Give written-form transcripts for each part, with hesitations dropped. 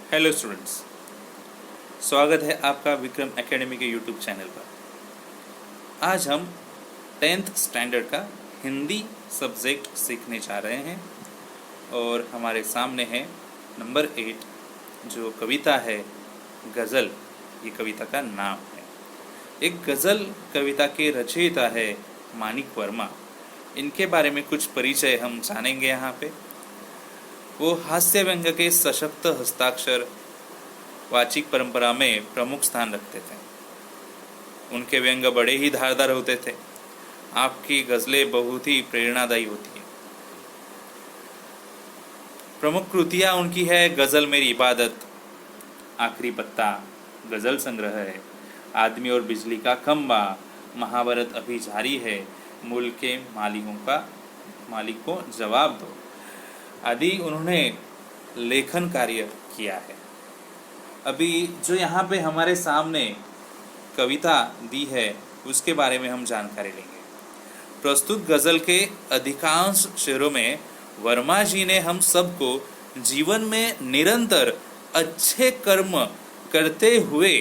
Hello students, स्वागत है आपका विक्रम एकेडमी के यूट्यूब चैनल पर। आज हम 10th स्टैंडर्ड का हिंदी सब्जेक्ट सीखने जा रहे हैं और हमारे सामने है नंबर 8 जो कविता है गज़ल। ये कविता का नाम है। एक गज़ल कविता के रचयिता है मानिक वर्मा। इनके बारे में कुछ परिचय हम जानेंगे यहाँ पे। वो हास्य व्यंग के सशक्त हस्ताक्षर वाचिक परंपरा में प्रमुख स्थान रखते थे। उनके व्यंग बड़े ही धारदार होते थे। आपकी गज़लें बहुत ही प्रेरणादायी होती है। प्रमुख कृतियाँ उनकी है गज़ल मेरी इबादत, आखिरी पत्ता, गज़ल संग्रह है, आदमी और बिजली का खंबा, महाभारत अभी जारी है, मुल्क के मालिक को जवाब दो आदि उन्होंने लेखन कार्य किया है। अभी जो यहाँ पे हमारे सामने कविता दी है उसके बारे में हम जानकारी लेंगे। प्रस्तुत गज़ल के अधिकांश शेरों में वर्मा जी ने हम सबको जीवन में निरंतर अच्छे कर्म करते हुए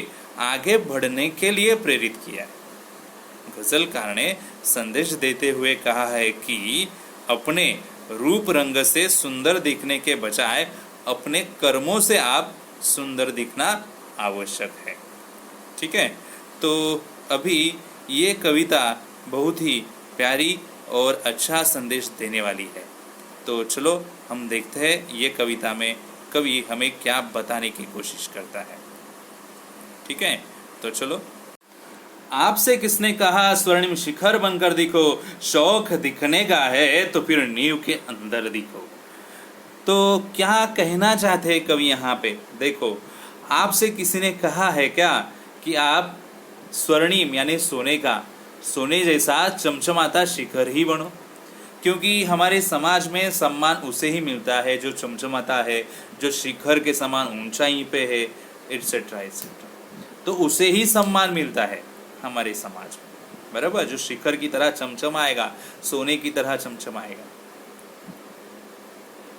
आगे बढ़ने के लिए प्रेरित किया है। गज़लकार ने संदेश देते हुए कहा है कि अपने रूप रंग से सुंदर दिखने के बजाय अपने कर्मों से आप सुंदर दिखना आवश्यक है। ठीक है, तो अभी ये कविता बहुत ही प्यारी और अच्छा संदेश देने वाली है। तो चलो हम देखते हैं ये कविता में कवि हमें क्या बताने की कोशिश करता है। ठीक है, तो चलो। आपसे किसने कहा स्वर्णिम शिखर बनकर दिखो, शौक दिखने का है तो फिर नींव के अंदर दिखो। तो क्या कहना चाहते हैं कवि यहाँ पे? देखो, आपसे किसी ने कहा है क्या कि आप स्वर्णिम यानी सोने जैसा चमचमाता शिखर ही बनो, क्योंकि हमारे समाज में सम्मान उसे ही मिलता है जो चमचमाता है, जो शिखर के समान ऊंचाई पे है, एटसेट्रा एटसेट्रा। तो उसे ही सम्मान मिलता है हमारे समाज में, बराबर, जो शिखर की तरह चमचमाएगा, सोने की तरह चमचमाएगा।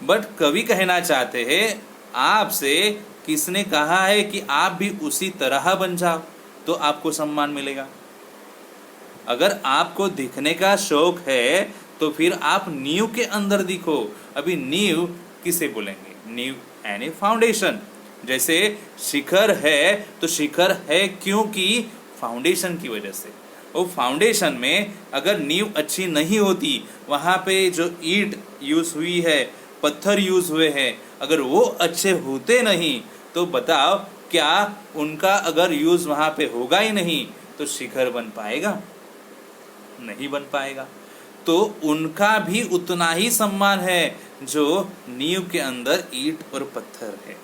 बट कवि कहना चाहते हैं आपसे किसने कहा है कि आप भी उसी तरह बन जाओ तो आपको सम्मान मिलेगा। अगर आपको दिखने का शौक है तो फिर आप नींव के अंदर दिखो। अभी नींव किसे बोलेंगे? नींव यानी फाउंडेशन। जैसे शिखर है तो शिखर है क्योंकि फाउंडेशन की वजह से। वो फाउंडेशन में अगर नींव अच्छी नहीं होती, वहाँ पे जो ईंट यूज हुई है, पत्थर यूज हुए हैं, अगर वो अच्छे होते नहीं तो बताओ क्या उनका अगर यूज वहाँ पे होगा ही नहीं तो शिखर बन पाएगा? नहीं बन पाएगा। तो उनका भी उतना ही सम्मान है जो नींव के अंदर ईंट और पत्थर है,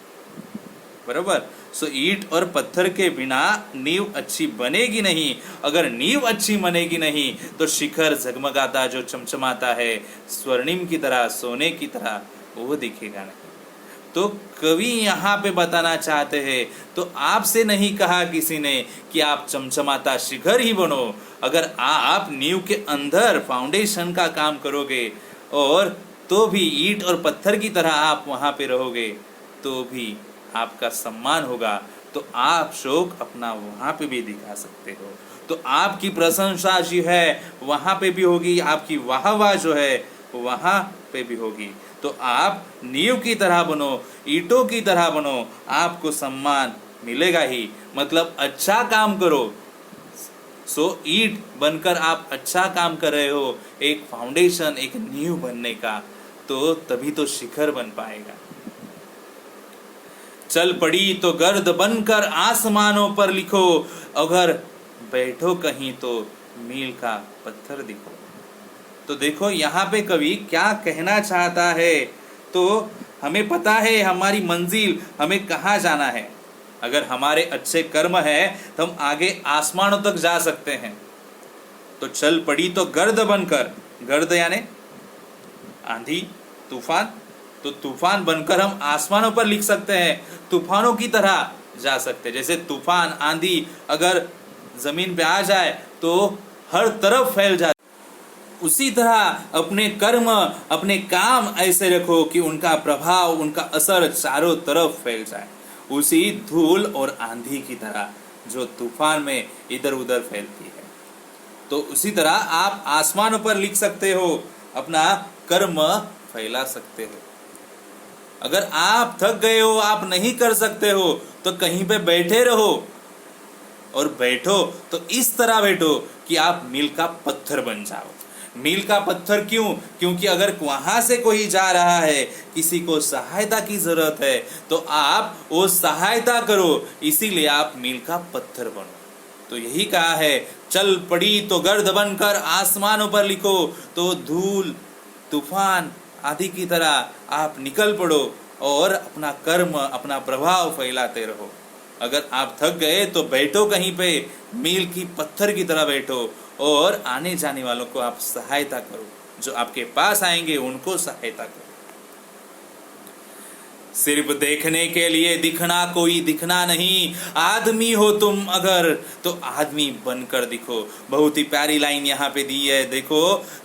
बराबर। सो ईंट और पत्थर के बिना नींव अच्छी बनेगी नहीं। अगर नींव अच्छी बनेगी नहीं तो शिखर झगमगाता जो चमचमाता है स्वर्णिम की तरह, सोने की तरह, वो दिखेगा नहीं। तो कवि यहाँ पे बताना चाहते हैं, तो आपसे नहीं कहा किसी ने कि आप चमचमाता शिखर ही बनो। अगर आप नींव के अंदर फाउंडेशन का काम करोगे और तो भी ईंट और पत्थर की तरह आप वहाँ पे रहोगे तो भी आपका सम्मान होगा। तो आप शौक अपना वहाँ पे भी दिखा सकते हो। तो आपकी प्रशंसा जो है वहाँ पे भी होगी, आपकी वाहवाह जो है वहाँ पे भी होगी। तो आप नींव की तरह बनो, ईंटों की तरह बनो, आपको सम्मान मिलेगा ही। मतलब अच्छा काम करो। सो ईंट बनकर आप अच्छा काम कर रहे हो, एक फाउंडेशन, एक नींव बनने का, तो तभी तो शिखर बन पाएगा। चल पड़ी तो गर्द बनकर आसमानों पर लिखो, अगर बैठो कहीं तो मील का पत्थर दिखो। तो देखो यहाँ पे कवि क्या कहना चाहता है। तो हमें पता है हमारी मंजिल, हमें कहाँ जाना है। अगर हमारे अच्छे कर्म है तो हम आगे आसमानों तक जा सकते हैं। तो चल पड़ी तो गर्द बनकर, गर्द यानी आंधी तूफान, तो तूफान बनकर हम आसमानों पर लिख सकते हैं, तूफानों की तरह जा सकते हैं। जैसे तूफान, आंधी अगर जमीन पे आ जाए तो हर तरफ फैल जाए, उसी तरह अपने कर्म, अपने काम ऐसे रखो कि उनका प्रभाव, उनका असर चारों तरफ फैल जाए। उसी धूल और आंधी की तरह जो तूफान में इधर उधर फैलती है। तो उसी तरह आप आसमानों पर लिख सकते हो, अपना कर्म फैला सकते हो। अगर आप थक गए हो, आप नहीं कर सकते हो, तो कहीं पे बैठे रहो, और बैठो तो इस तरह बैठो कि आप मील का पत्थर बन जाओ। मील का पत्थर क्यों? क्योंकि अगर वहां से कोई जा रहा है, किसी को सहायता की जरूरत है, तो आप वो सहायता करो, इसीलिए आप मील का पत्थर बनो। तो यही कहा है, चल पड़ी तो गर्द बनकर आसमानों पर लिखो, तो धूल तूफान आदि की तरह आप निकल पड़ो और अपना कर्म, अपना प्रभाव फैलाते रहो। अगर आप थक गए तो बैठो कहीं पे, मील की पत्थर की तरह बैठो, और आने जाने वालों को आप सहायता करो, जो आपके पास आएंगे उनको सहायता करो। सिर्फ देखने के लिए दिखना कोई दिखना नहीं, आदमी हो तुम अगर तो आदमी बनकर दिखो। बहुत ही प्यारी लाइन यहाँ पे दी है। देखो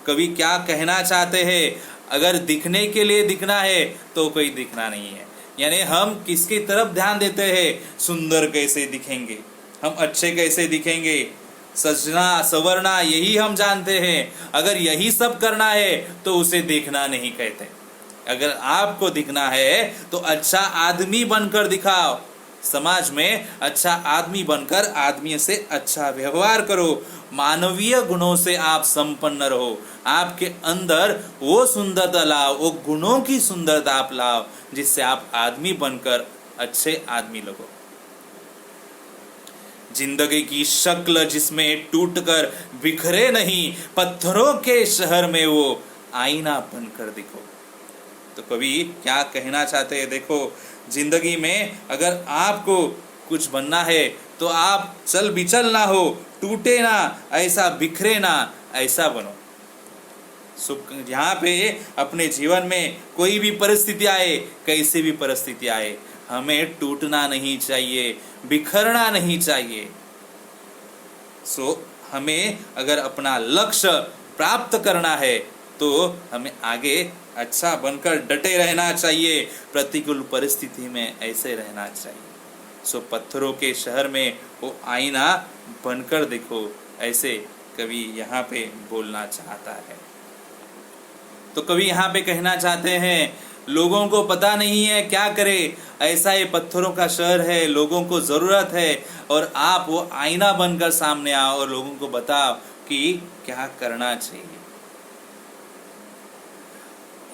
कवि क्या कहना चाहते हैं, अगर दिखने के लिए दिखना है तो कोई दिखना नहीं है। यानी हम किसकी तरफ ध्यान देते हैं? सुंदर कैसे दिखेंगे, हम अच्छे कैसे दिखेंगे, सजना सवरना, यही हम जानते हैं। अगर यही सब करना है तो उसे देखना नहीं कहते। अगर आपको दिखना है तो अच्छा आदमी बनकर दिखाओ, समाज में अच्छा आदमी बनकर आदमी से अच्छा व्यवहार करो, मानवीय गुणों से आप संपन्न रहो, आपके अंदर वो सुंदरता लाओ, वो गुणों की सुंदरता आप लाओ, जिससे आप आदमी बनकर अच्छे आदमी लगो। जिंदगी की शक्ल जिसमें टूटकर बिखरे नहीं, पत्थरों के शहर में वो आईना बनकर दिखो। तो कवि क्या कहना चाहते हैं? देखो जिंदगी में अगर आपको कुछ बनना है तो आप चल बिचल ना हो, टूटे ना, ऐसा बिखरे ना, ऐसा बनो। यहाँ पे अपने जीवन में कोई भी परिस्थिति आए, कैसे भी परिस्थिति आए, हमें टूटना नहीं चाहिए, बिखरना नहीं चाहिए। हमें अगर अपना लक्ष्य प्राप्त करना है तो हमें आगे अच्छा बनकर डटे रहना चाहिए, प्रतिकूल परिस्थिति में ऐसे रहना चाहिए। पत्थरों के शहर में वो आईना बनकर देखो, ऐसे कवि यहाँ पे बोलना चाहता है। तो कवि यहाँ पे कहना चाहते हैं, लोगों को पता नहीं है क्या करे, ऐसा ये पत्थरों का शहर है, लोगों को जरूरत है, और आप वो आईना बनकर सामने आओ और लोगों को बताओ कि क्या करना चाहिए।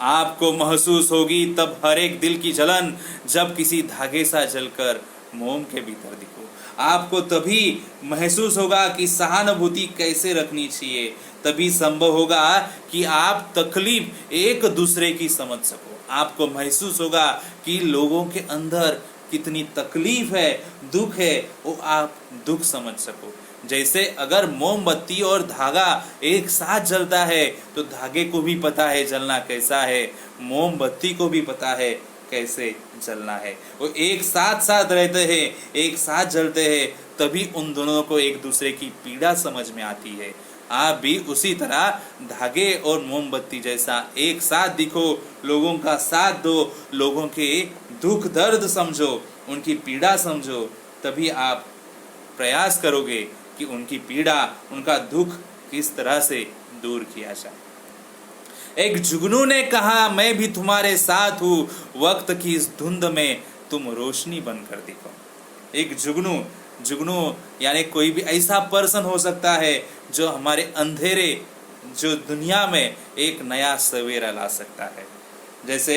आपको महसूस होगी तब हर एक दिल की जलन, जब किसी धागे सा जलकर मोम के भीतर दिखो। आपको तभी महसूस होगा कि सहानुभूति कैसे रखनी चाहिए, तभी संभव होगा कि आप तकलीफ एक दूसरे की समझ सको। आपको महसूस होगा कि लोगों के अंदर कितनी तकलीफ है, दुख है, वो आप दुख समझ सको। जैसे अगर मोमबत्ती और धागा एक साथ जलता है तो धागे को भी पता है जलना कैसा है, मोमबत्ती को भी पता है कैसे जलना है। वो एक साथ साथ रहते हैं, एक साथ जलते हैं, तभी उन दोनों को एक दूसरे की पीड़ा समझ में आती है। आप भी उसी तरह धागे और मोमबत्ती जैसा एक साथ दिखो, लोगों का साथ दो, लोगों के दुख दर्द समझो, उनकी पीड़ा समझो, तभी आप प्रयास करोगे कि उनकी पीड़ा, उनका दुख किस तरह से दूर किया जाए। एक जुगनू ने कहा, मैं भी तुम्हारे साथ हूँ, वक्त की इस धुंध में तुम रोशनी बनकर दिखो। एक जुगनू यानी कोई भी ऐसा पर्सन हो सकता है जो हमारे अंधेरे जो दुनिया में एक नया सवेरा ला सकता है। जैसे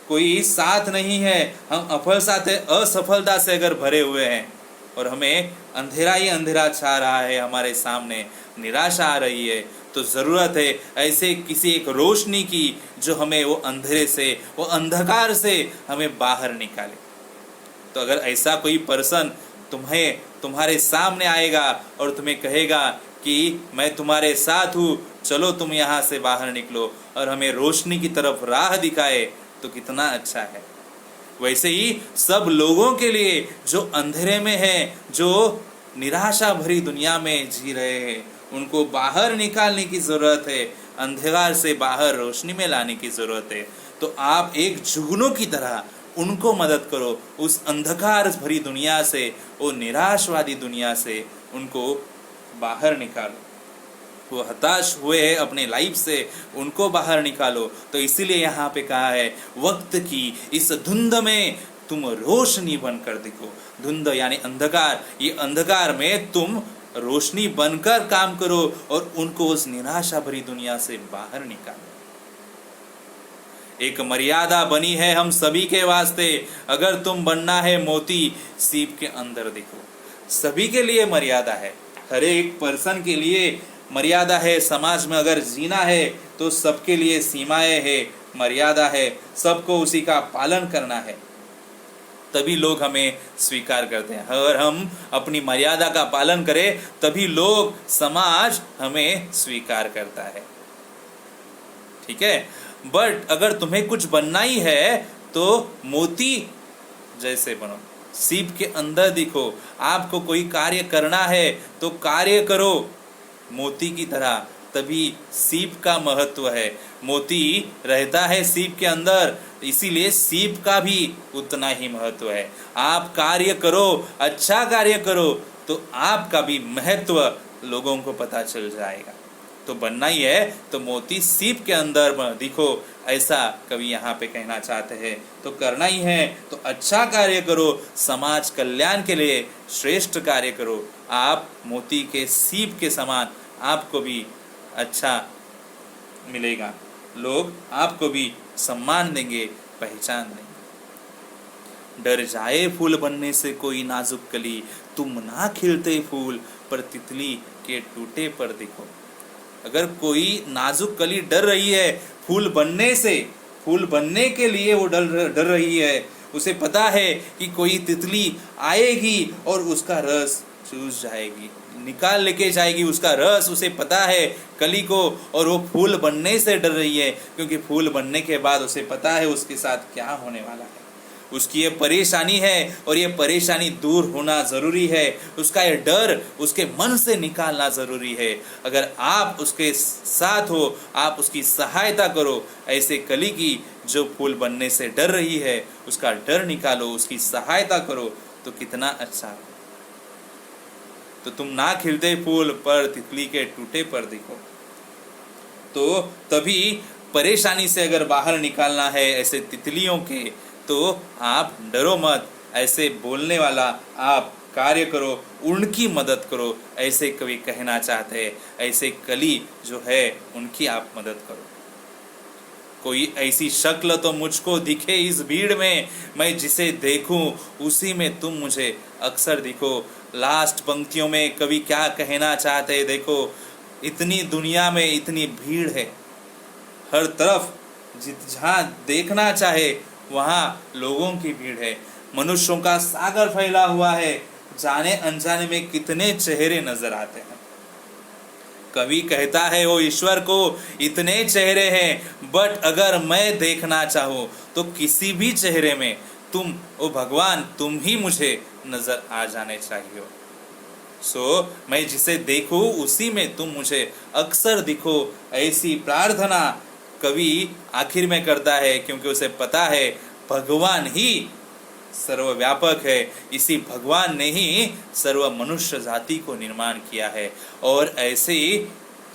कोई साथ नहीं है, हम असफलता से अगर भरे हुए हैं और हमें अंधेरा ही अंधेरा छा रहा है, हमारे सामने निराशा आ रही है, तो ज़रूरत है ऐसे किसी एक रोशनी की जो हमें वो अंधेरे से, वो अंधकार से हमें बाहर निकाले। तो अगर ऐसा कोई पर्सन तुम्हारे सामने आएगा और तुम्हें कहेगा कि मैं तुम्हारे साथ हूँ, चलो तुम यहाँ से बाहर निकलो, और हमें रोशनी की तरफ राह दिखाए, तो कितना अच्छा है। वैसे ही सब लोगों के लिए जो अंधेरे में हैं, जो निराशा भरी दुनिया में जी रहे हैं, उनको बाहर निकालने की ज़रूरत है, अंधकार से बाहर रोशनी में लाने की ज़रूरत है। तो आप एक जुगनू की तरह उनको मदद करो, उस अंधकार भरी दुनिया से, वो निराशवादी दुनिया से उनको बाहर निकालो। वो हताश हुए हैं अपने लाइफ से, उनको बाहर निकालो। तो इसीलिए यहाँ पे कहा है, वक्त की इस धुंध में तुम रोशनी बनकर दिखो। धुंध यानी अंधकार, ये अंधकार में तुम रोशनी बनकर काम करो और उनको उस निराशा भरी दुनिया से बाहर निकालो। एक मर्यादा बनी है हम सभी के वास्ते। अगर तुम बनना है मोती, सीप के अंदर देखो। सभी के लिए मर्यादा है, हर एक पर्सन के लिए मर्यादा है। समाज में अगर जीना है तो सबके लिए सीमाएं है, मर्यादा है, सबको उसी का पालन करना है, तभी लोग हमें स्वीकार करते हैं। अगर हम अपनी मर्यादा का पालन करें तभी लोग, समाज हमें स्वीकार करता है। ठीक है। बट अगर तुम्हें कुछ बनना ही है तो मोती जैसे बनो, सीप के अंदर दिखो। आपको कोई कार्य करना है तो कार्य करो मोती की तरह, तभी सीप का महत्व है। मोती रहता है सीप के अंदर, इसीलिए सीप का भी उतना ही महत्व है। आप कार्य करो, अच्छा कार्य करो, तो आपका भी महत्व लोगों को पता चल जाएगा। तो बनना ही है तो मोती सीप के अंदर दिखो, ऐसा कवि यहाँ पे कहना चाहते हैं। तो करना ही है तो अच्छा कार्य करो, समाज कल्याण के लिए श्रेष्ठ कार्य करो। आप मोती के सीप के समान, आपको भी अच्छा मिलेगा, लोग आपको भी सम्मान देंगे, पहचान देंगे। डर जाए फूल बनने से कोई नाजुक कली, तुम ना खिलते फूल पर तितली के टूटे पर दिखो। अगर कोई नाजुक कली डर रही है फूल बनने से, फूल बनने के लिए वो डर रही है, उसे पता है कि कोई तितली आएगी और उसका रस चूस जाएगी, निकाल लेके जाएगी उसका रस, उसे पता है कली को, और वो फूल बनने से डर रही है क्योंकि फूल बनने के बाद उसे पता है उसके साथ क्या होने वाला है। उसकी ये परेशानी है और ये परेशानी दूर होना ज़रूरी है। उसका ये डर उसके मन से निकालना ज़रूरी है। अगर आप उसके साथ हो, आप उसकी सहायता करो, ऐसे कली की जो फूल बनने से डर रही है, उसका डर निकालो, उसकी सहायता करो, तो कितना अच्छा है। तो तुम ना खिलते फूल पर तितली के टूटे पर दिखो। तो तभी परेशानी से अगर बाहर निकालना है ऐसे तितलियों के, तो आप डरो मत, ऐसे बोलने वाला आप कार्य करो, उनकी मदद करो, ऐसे कवि कहना चाहते हैं। ऐसे कली जो है उनकी आप मदद करो। कोई ऐसी शक्ल तो मुझको दिखे इस भीड़ में, मैं जिसे देखूं उसी में तुम मुझे अक्सर दिखो। लास्ट पंक्तियों में कवि क्या कहना चाहते हैं देखो, इतनी दुनिया में इतनी भीड़ है, हर तरफ जहाँ देखना चाहे वहाँ लोगों की भीड़ है, मनुष्यों का सागर फैला हुआ है, जाने अनजाने में कितने चेहरे नजर आते हैं। कवि कहता है वो ईश्वर को इतने चेहरे हैं, बट अगर मैं देखना चाहूँ तो किसी भी चेहरे में तुम, ओ भगवान, तुम ही मुझे नजर आ जाने चाहिए। मैं जिसे देखूं उसी में तुम मुझे अक्सर दिखो, ऐसी प्रार्थना कवि आखिर में करता है, क्योंकि उसे पता है भगवान ही सर्वव्यापक है। इसी भगवान ने ही सर्व मनुष्य जाति को निर्माण किया है, और ऐसे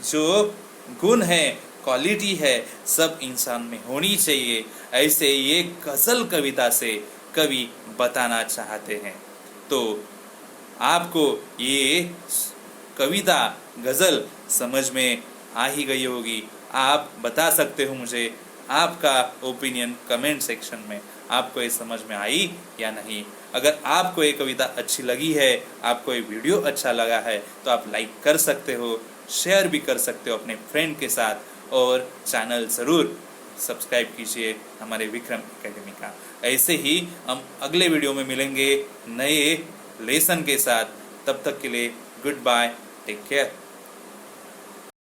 जो गुण है, क्वालिटी है, सब इंसान में होनी चाहिए। ऐसे ये गजल कविता से कवि बताना चाहते हैं। तो आपको ये कविता गजल समझ में आ ही गई होगी। आप बता सकते हो मुझे आपका ओपिनियन कमेंट सेक्शन में, आपको ये समझ में आई या नहीं। अगर आपको ये कविता अच्छी लगी है, आपको ये वीडियो अच्छा लगा है, तो आप लाइक कर सकते हो, शेयर भी कर सकते हो अपने फ्रेंड के साथ, और चैनल ज़रूर सब्सक्राइब कीजिए हमारे विक्रम एकेडमी का। ऐसे ही हम अगले वीडियो में मिलेंगे नए लेसन के साथ। तब तक के लिए गुड बाय, टेक केयर।